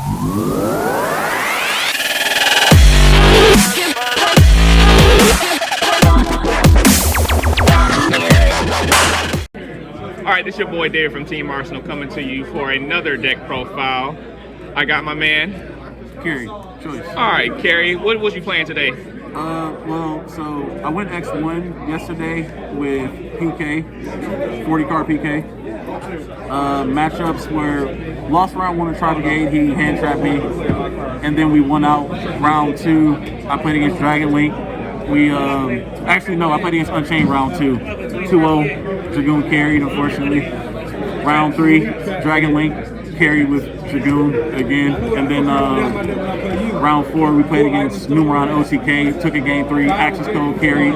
All right, this is your boy David from Team Arsenal coming to you for another deck profile. I got my man Kerry, choice. All right, Kerry, what was you playing today? Well, so I went X1 yesterday with PK, 40 card PK. Matchups were lost round 1 in Tribal Gate, he hand trapped me, and then we won out round 2. I played against Dragon Link. Actually no, I played against Unchained round 2. 2-0, Dragoon carried unfortunately. Round 3, Dragon Link carried with Dragoon again, and then round 4 we played against Numeron OTK, took a game 3, Access Code carried.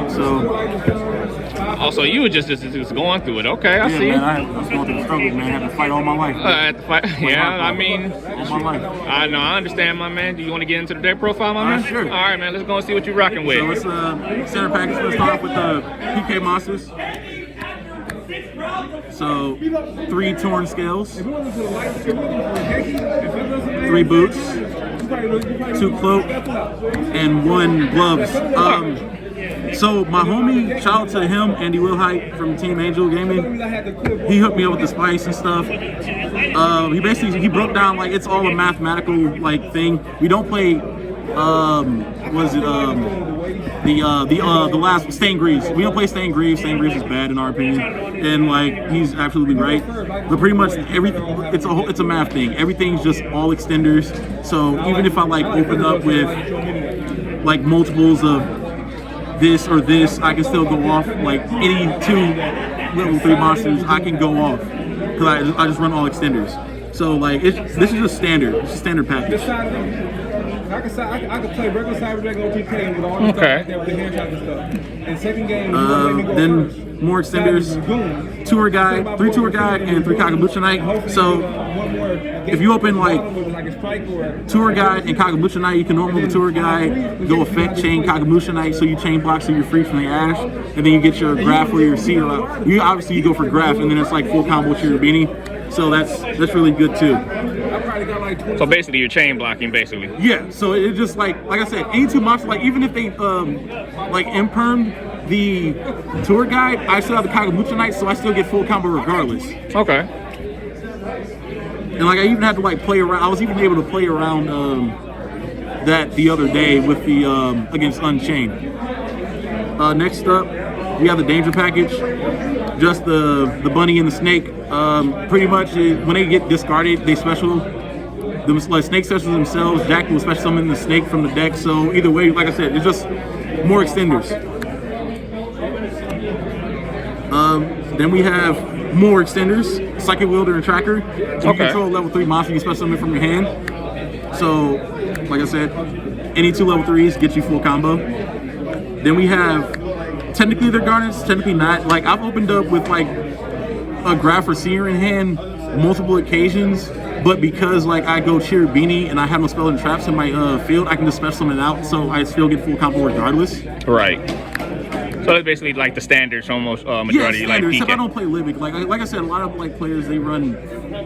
Also, you were just going through it. Okay, I see. Man, I was going through the struggle, man. I had to fight all my life. I mean, all my life. I know, I understand, my man. Do you want to get into the deck profile, my man? Sure. All right, man. Let's go and see what you're rocking with. So it's center package. Let's start off with the PK monsters. So 3 torn scales, 3 boots, 2 cloak, and 1 gloves. So my homie, shout out to him, Andy Wilhite from Team Angel Gaming. He hooked me up with the spice and stuff. He broke down like it's all a mathematical like thing. We don't play the last Stained Greaves. We don't play Stained Greaves. Stained Greaves is bad in our opinion, and like he's absolutely right. But pretty much everything, it's a math thing. Everything's just all extenders. So even if I like open up with like multiples of this or this, I can still go off. Like any 2 level 3 monsters, I can go off because I just run all extenders. So like this is just standard. It's a standard package. I could play regular Cyber Dragon OTK with all the stuff like that with the hand shots and stuff. And second game, then more extenders, tour guide, 3 tour guide, and 3 Kakabucha Knight. So if you open like tour guide and Kakabucha Knight, you can normal the tour guide, go effect chain Kakabucha Knight, so you chain block so you're free from the ash, and then you get your graph or your seal out. You go for graph, and then it's like full combo with your beanie. So that's really good too. So basically, you're chain blocking, basically. Yeah. So it just like I said, any 2 monsters, like even if they like imperm the tour guide, I still have the Kakabucha Knight, so I still get full combo regardless. Okay. And like I even had to like play around. I was even able to play around that the other day with the against Unchained. Next up, we have the Danger package. Just the bunny and the snake. Pretty much when they get discarded, they special. The snake specials themselves. Jack will special summon the snake from the deck. So either way, like I said, it's just more extenders. Then we have more extenders. Psychic Wielder and Tracker. If you control a level 3 monster, you can special summon from your hand. So, like I said, any 2 level 3s get you full combo. Then we have, technically they're garnets, technically not. Like I've opened up with like a Graph or Seer in hand multiple occasions, but because like I go Cheer Beanie and I have no spell and traps in my field, I can just special summon it out, so I still get full combo regardless. Right. So it's basically like the standards almost majority. Yeah, like except PK. I don't play Livic. Like I said, a lot of like players, they run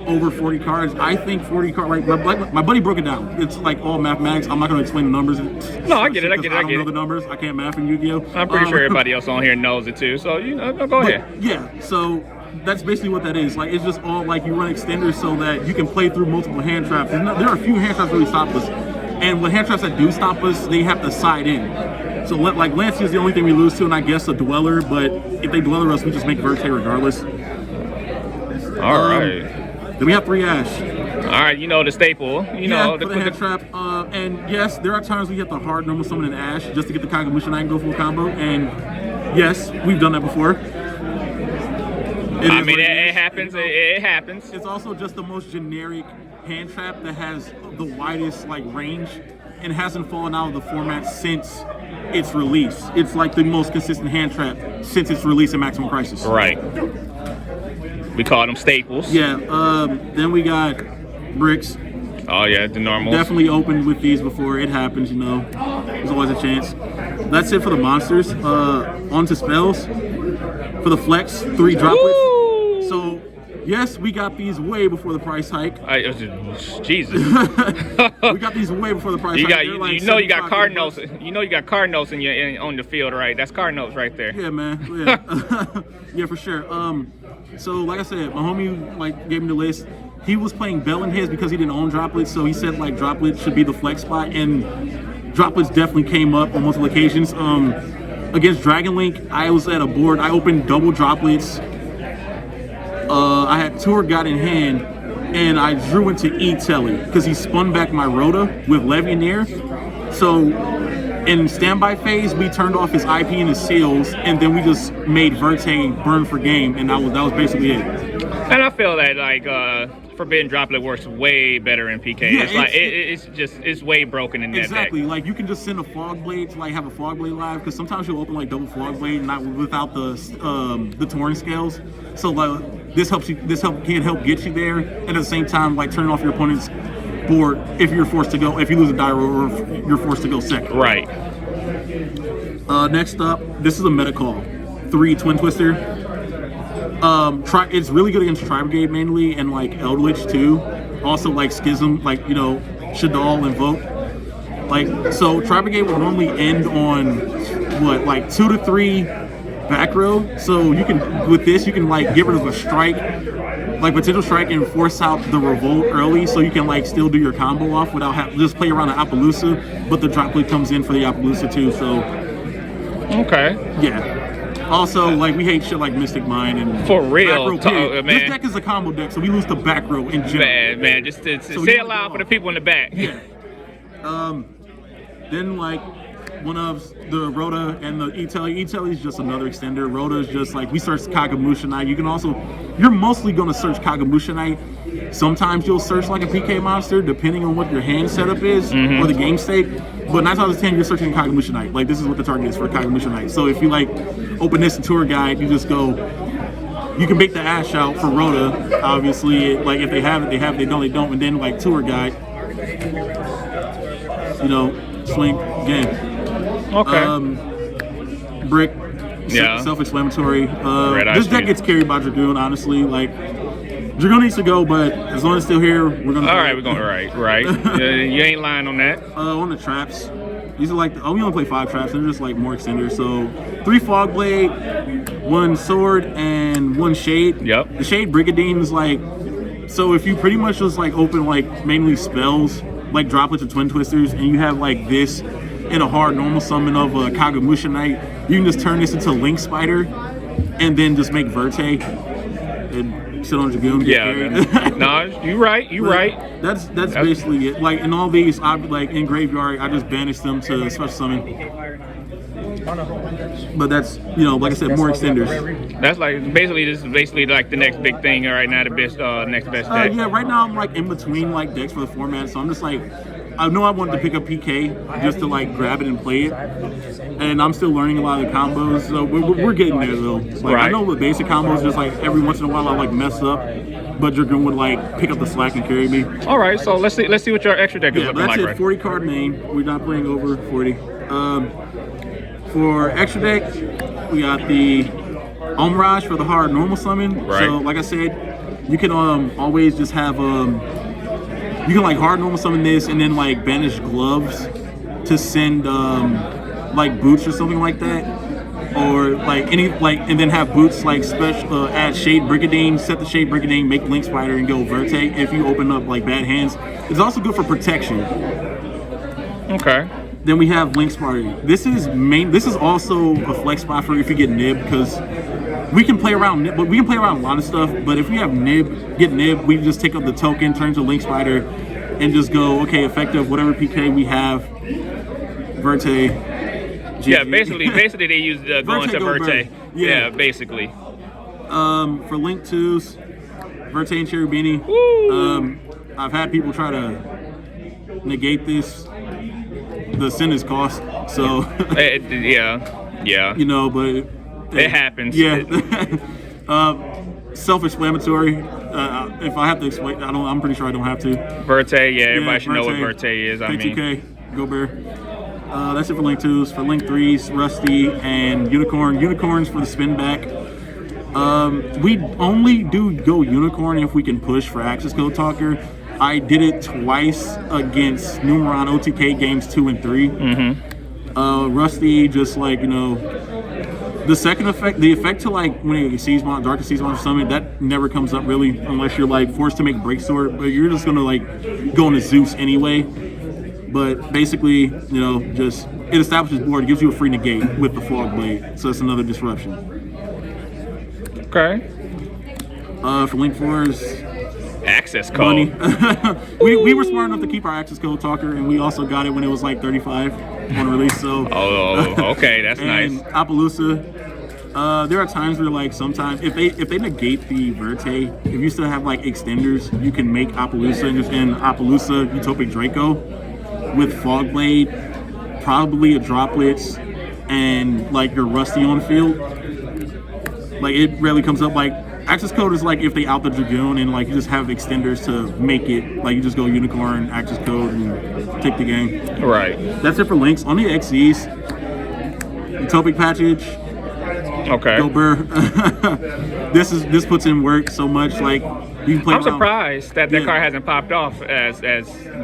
over 40 cards. I think 40 cards. Like my buddy broke it down. It's like all mathematics. I'm not going to explain the numbers. No, I get it. I don't know the numbers. I can't math in Yu-Gi-Oh. I'm pretty sure everybody else on here knows it too. So go ahead. Yeah. So that's basically what that is. Like it's just all like you run extenders so that you can play through multiple hand traps. There are a few hand traps that really stop us, and with hand traps that do stop us, they have to side in. So like Lancey is the only thing we lose to, and I guess a Dweller, but if they Dweller us, we just make Verte regardless. All right. Then we have 3 Ash. All right, you know the staple. You know for the hand trap. And yes, there are times we have to hard normal summon an Ash just to get the Kakabucha Knight and go full combo. And yes, we've done that before. It happens. It happens. It's also just the most generic hand trap that has the widest like range and hasn't fallen out of the format since its release. It's like the most consistent hand trap since its release in Maximum Crisis. Right. We call them staples. Yeah. Then we got bricks. Oh yeah, the normal. Definitely opened with these before. It happens, you know. There's always a chance. That's it for the monsters. On to spells. For the flex, 3 droplets. Woo! So Yes, we got these way before the price hike. Jesus. We got these way before the price You hike. got, They're like you know, you got 75 Cardinals. bucks. You know, you got Cardinals on the field, right? That's Cardinals right there. Yeah, man. Yeah, yeah, for sure. So like I said, my homie like gave me the list. He was playing Bell in his because he didn't own Droplets, so he said like Droplets should be the flex spot, and Droplets definitely came up on multiple occasions. Against Dragon Link, I was at a board. I opened double Droplets. I had Tour God in hand, and I drew into E-Telly because he spun back my Rhoda with Levianeer. So in standby phase, we turned off his IP and his seals, and then we just made Verte burn for game, and that was basically it. And I feel that like Forbidden Droplet works way better in PK. Yeah, it's like it's way broken in that Exactly. deck. Like you can just send a Fog Blade to like have a Fog Blade live, because sometimes you'll open like double Fog Blade not without the Torrent scales. So like this can help get you there, and at the same time like turn off your opponent's board if you're forced to go, if you lose a die roll, or if you're forced to go second. Right. Next up, this is a meta call. 3 Twin Twister. It's really good against Tri Brigade mainly, and like Eldritch too. Also like Schism, like Shaddoll Invoke. Like so, Tri Brigade would normally end on what, like 2 to 3 back row. So you can with this you can like get rid of a strike, like potential strike, and force out the revolt early, so you can like still do your combo off without having just play around an Appaloosa. But the Droplet comes in for the Appaloosa too. So Okay. yeah. Also, like we hate shit like Mystic Mind and For real, back row period. man. This deck is a combo deck, so we lose the back row in general. Man, just to So say you it loud go for the off. people in the back. Yeah. Then like one of the Rhoda and the E-Telly. E-Telly is just another extender. Rhoda is just like we search Kagamusha Knight. You're mostly gonna search Kagamusha Knight. Sometimes you'll search like a PK monster, depending on what your hand setup is or the game state. But 9 times out of 10, you're searching Kagamusha Knight. Like this is what the target is for Kagamusha Knight. So if you like open this in Tour Guide, you just go. You can bait the ash out for Rhoda. Obviously, like if they have it, they have it. They don't, they don't. And then like Tour Guide, swing again. Okay. Brick. Yeah. Self-explanatory. Red-Eye This deck Street. gets carried by Dragoon. Honestly, like Dragoon needs to go, but as long as it's still here, we're gonna. All right, we're going right. You ain't lying on that. On the traps. These are like we only play 5 traps. They're just like more extenders. So 3 Fog Blade, 1 Sword, and 1 Shade. Yep. The Shade Brigadine is like, so if you pretty much just like open like mainly spells like Droplets or Twin Twisters, and you have like this in a hard normal summon of a Kagamusha Knight, you can just turn this into Link Spider, and then just make Verte and sit on Dragoon. Yeah. Man. No, you right. You right. That's basically it. Like in all these, like in Graveyard, I just banish them to special summon. But that's like I said, more extenders. That's like basically like the next big thing right now. The best next best deck. Yeah, right now I'm like in between like decks for the format, so I'm just like, I know I wanted to pick up PK just to like grab it and play it, and I'm still learning a lot of the combos. So we're getting there though. Like I know with basic combos, just like every once in a while I like mess up, but Dragoon would like pick up the slack and carry me. All right, so let's see what your extra deck is Yeah, looking that's like. it. Right? 40 card main. We're not playing over 40. For extra deck, we got the Omrage for the hard normal summon. Right. So like I said, you can always just have you can like hard normal summon this and then like banish gloves to send like boots or something like that, or like and then have boots like special add Shade Brigadine, set the Shade Brigadine, make Link Spider, and go Verte if you open up like bad hands. It's also good for protection. Okay. Then we have Link Spider. This is also a flex spot for if you get Nib, because we can play around Nib, but we can play around a lot of stuff. But if we have get Nib, we just take up the token, turn to Link Spider, and just go, okay, effective whatever PK we have. Verte. GG. Yeah, basically they use going to go Verte. Verte. Yeah, basically. For Link 2s, Verte and Cherubini. Woo! I've had people try to negate this. The sin is cost, so yeah. But It happens. Yeah. Self-explanatory. If I have to explain, I'm pretty sure I don't have to. Verte, yeah, everybody should know what Verte is. I Pay mean, 2K, go Bear. That's it for Link 2s. For Link 3s, Rusty and Unicorn. Unicorns for the spin back. We only do go unicorn if we can push for Access Code Talker. I did it twice against Numeron OTK games 2 and 3. Rusty, just like, the second effect, the effect to like when it sees Darkest Seas Monster Summon, that never comes up really unless you're like forced to make Break Sword, but you're just gonna like go into Zeus anyway. But basically, just it establishes board, it gives you a free negate with the Fog Blade, so it's another disruption. Okay. For Link 4's Access money, code. we were smart enough to keep our Access Code Talker, and we also got it when it was like 35 on release. So Okay, that's and nice. Appaloosa. There are times where like sometimes if they negate the Verte, if you still have like extenders, you can make Appaloosa and Appaloosa Utopic Draco with Fog Blade, probably a Droplets, and like your Rusty on the field. Like it rarely comes up. Like Access Code is like if they out the Dragoon and like you just have extenders to make it. Like you just go Unicorn, Access Code, and take the game. Right. That's it for links. On the XEs, Utopic Patchage. Okay. Go Burr. This puts in work so much. Like you can play. I'm around. surprised that card hasn't popped off as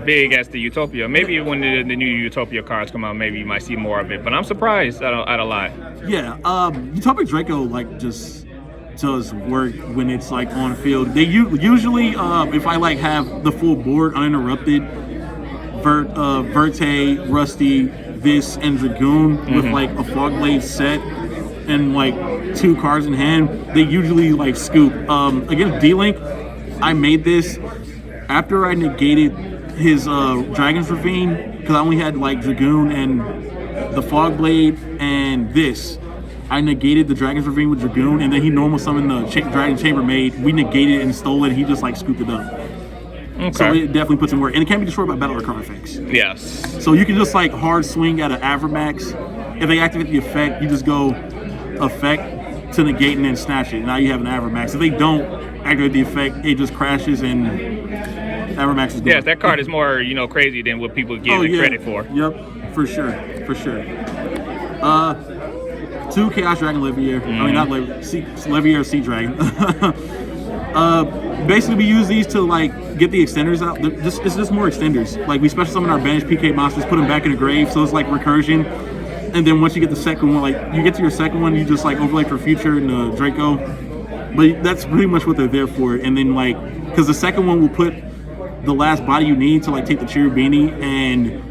big as the Utopia. Maybe when the new Utopia cards come out, maybe you might see more of it. But I'm surprised at a lot. Yeah. Utopic Draco like just does work when it's like on field. They usually if I like have the full board uninterrupted, Verte, Rusty, this, and Dragoon with like a Fog Blade set and like 2 cards in hand, they usually like scoop. Against D-Link, I made this after I negated his Dragon's Ravine because I only had like Dragoon and the Fog Blade and this. I negated the Dragon's Ravine with Dragoon, and then he normal summoned the Dragon Chambermaid. We negated it and stole it. He just like scooped it up. Okay. So it definitely puts in work, and it can't be destroyed by battle or card effects. Yes. So you can just like hard swing at an Avramax. If they activate the effect, you just go effect to negate and then snatch it. Now you have an Avramax. If they don't activate the effect, it just crashes and Avramax is gone. Yes, that card is more crazy than what people give it credit for. Yep, for sure. 2 Chaos Dragon Levier. I mean, not Levier, Sea Dragon. Basically, we use these to like get the extenders out. It's just more extenders. Like we special summon our banished PK monsters, put them back in the grave, so it's like recursion. And then once you get the second one, like you get to your second one, you just like overlay for future and Draco. But that's pretty much what they're there for. And then like, because the second one will put the last body you need to like take the Cherubini and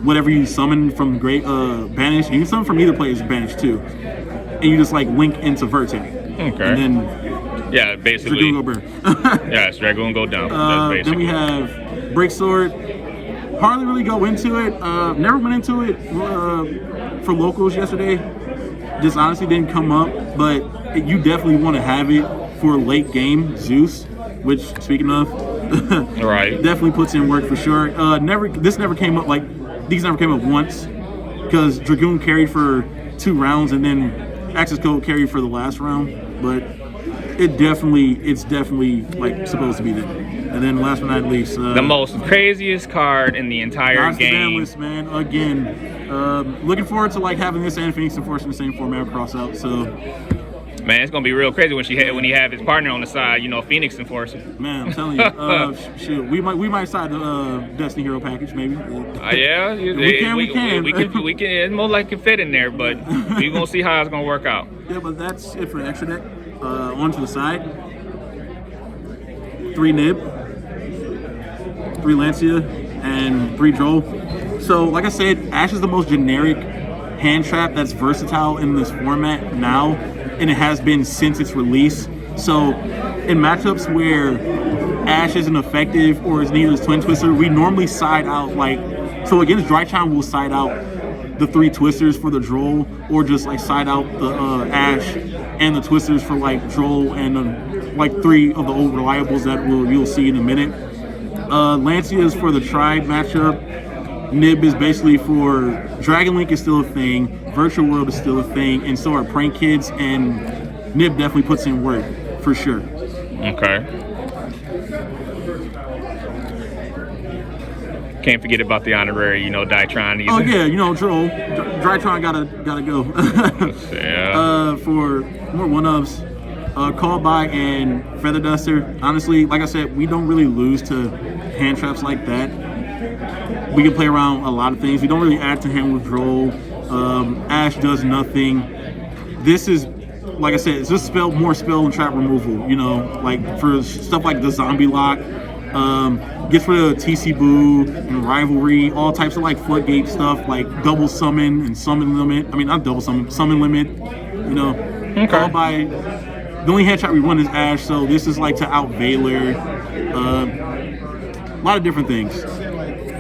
whatever you summon from great banish. You can summon from either player's banish too, and you just like link into Verte. Okay. And then basically. Dragoon go burn. Yes, Dragoon go down. That's Then we have Break Sword. Hardly really go into it. Never went into it for locals yesterday. Just honestly didn't come up, but you definitely want to have it for late game Zeus, which speaking of, right, definitely puts in work for sure. This never came up, like these never came up once because Dragoon carried for 2 rounds and then Access Code carried for the last round, but it's definitely like supposed to be there. And then last but not least, the most craziest card in the entire game. List, man. Again, looking forward to like having this and Phoenix Enforcer in the same format cross out. So, man, it's gonna be real crazy when he have his partner on the side. Phoenix Enforcer. Man, I'm telling you, shoot, we might side the Destiny Hero package maybe. Yeah, we can. We can. It's more like it fit in there, but we gonna see how it's gonna work out. Yeah, but that's it for the extra deck. Onto the side, 3 Nib, 3 Lancia, and 3 Droll. So, like I said, Ash is the most generic hand trap that's versatile in this format now, and it has been since its release. So, in matchups where Ash isn't effective or is neither Twin Twister, we normally side out so against Drytron, we'll side out the 3 Twisters for the Droll, or just like side out the Ash and the Twisters for like Droll and like 3 of the old reliables that you'll see in a minute. Lancia is for the Tribe matchup. Nib is basically for Dragon Link is still a thing, Virtual World is still a thing, and so are Prank Kids, and Nib definitely puts in work for sure. Okay. Can't forget about the honorary, Dytron either. Oh yeah, Droll. Drytron gotta go. Yeah. For more 1-ups. Call by and Feather Duster. Honestly, like I said, we don't really lose to hand traps like that. We can play around a lot of things. We don't really add to hand withdrawal. Ash does nothing. This is, like I said, it's just more spell and trap removal. You know, like for stuff like the Zombie Lock. Gets rid of TC Boo and Rivalry, all types of like floodgate stuff, like double summon and summon limit. I mean, not double summon, summon limit. You know, call by. The only hand trap we run is Ash, so this is like to out Valor. A lot of different things.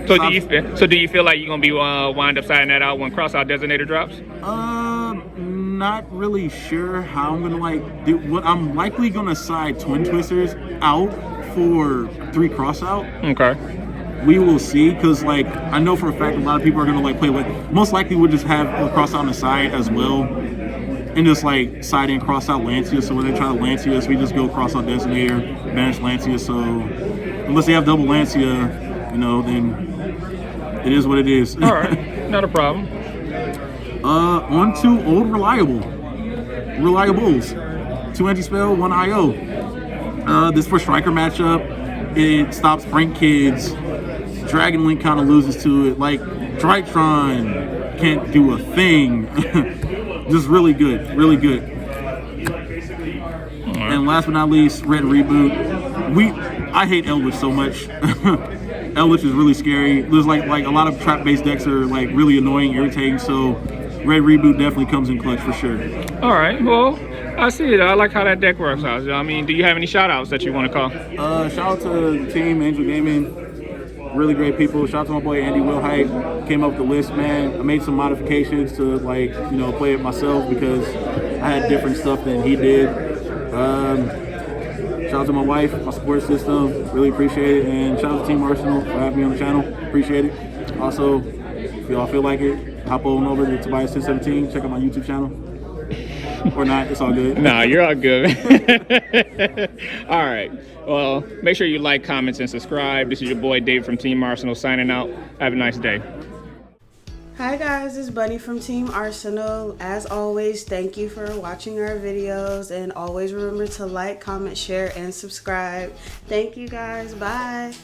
So do you feel like you're gonna be wind up siding that out when Crossout Designator drops? Not really sure how I'm gonna like do. What I'm likely gonna side Twin Twisters out for 3 Crossout. Okay. We will see, because like I know for a fact a lot of people are gonna like play with. Most likely we'll just have a Crossout on the side as well, and just like side in Crossout Lancia. So when they try to Lancia us, we just go Crossout Designator, banish Lancia. So unless they have double Lancia, you know, then it is what it is. All right, not a problem. On to Old Reliables. 2 anti-spell, 1 IO. This for striker matchup. It stops Frank Kids. Dragon Link kind of loses to it. Like Drytron can't do a thing. Just really good, really good. And last but not least, Red Reboot. I hate Eldritch so much. Eldritch is really scary. There's like a lot of trap-based decks are like really annoying, irritating. So Red Reboot definitely comes in clutch for sure. All right, well, I see it. I like how that deck works out. I mean, do you have any shout-outs that you want to call? Shout out to the team, Angel Gaming. Really great people. Shout out to my boy Andy Wilhite. Came up with the list, man. I made some modifications to like, you know, play it myself because I had different stuff than he did. Shout out to my wife, my support system. Really appreciate it. And shout out to Team Arsenal for having me on the channel. Appreciate it. Also, if y'all feel like it, hop on over to Tobias1017. Check out my YouTube channel. Or not, it's all good. Nah, you're all good. All right. Well, make sure you like, comments, and subscribe. This is your boy Dave from Team Arsenal signing out. Have a nice day. Hi guys, it's Bunny from Team Arsenal. As always, thank you for watching our videos, and always remember to like, comment, share, and subscribe. Thank you guys. Bye.